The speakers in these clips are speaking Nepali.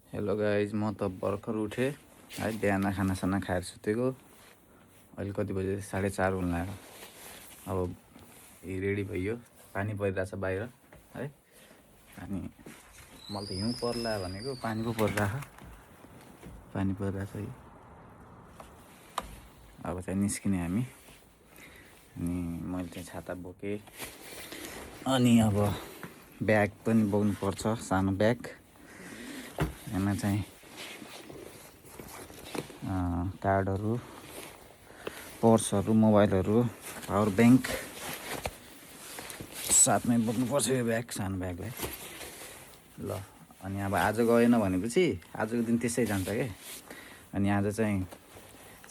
हेलो गाइज, म त भर्खर उठेँ है। बिहान खानासाना खाएर सुतेको। अहिले कति बजे 4:30 हुन लाग्यो। अब रेडी भइयो। पानी परिरहेछ बाहिर है। अनि मलाई त हिउँ पर्ला भनेको पानी पो परिरहेछ। पानी परिरहेछ है। अब चाहिँ निस्किने हामी। अनि मैले चाहिँ छाता बोकेँ। अनि अब ब्याग पनि बोक्नुपर्छ, सानो ब्याग। यसमा चाहिँ कार्डहरू, पर्सहरू, मोबाइलहरू, पावर ब्याङ्क साथमै बोक्नुपर्छ। यो ब्याग, सानो ब्यागलाई ल। अनि अब आज गएन भनेपछि आजको दिन त्यसै जान्छ क्या। अनि आज चाहिँ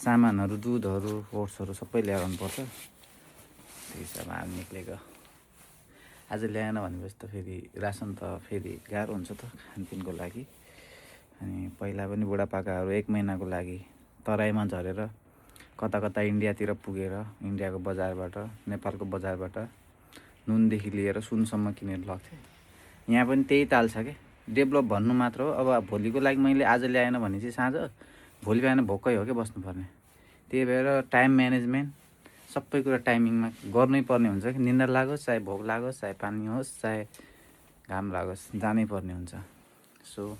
सामानहरू, दुधहरू, ओट्सहरू सबै ल्याउनुपर्छ। त्यही हिसाबमा आज निक्लेको। आज ल्याएन भनेपछि त फेरि रासन त फेरि गाह्रो हुन्छ त खानपिनको लागि। अनि पहिला पनि बुढापाकाहरू 1 महिनाको लागि तराईमा झरेर कता कता इन्डियातिर पुगेर इन्डियाको बजारबाट, नेपालको बजारबाट नुनदेखि लिएर सुनसम्म किनेर लग्थे। यहाँ पनि त्यही ताल छ क्या। डेभलप भन्नु मात्र हो। अब भोलिको लागि मैले आज ल्याएन भने चाहिँ साँझ भोलि बिहान भोकै हो क्या बस्नुपर्ने। त्यही भएर टाइम म्यानेजमेन्ट सबै कुरा टाइमिङमा गर्नै पर्ने हुन्छ कि। निन्द्रा लागोस्, चाहे भोक लागोस्, चाहे पानी होस्, चाहे घाम लागोस्, जानै पर्ने हुन्छ। So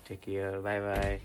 take care, bye by.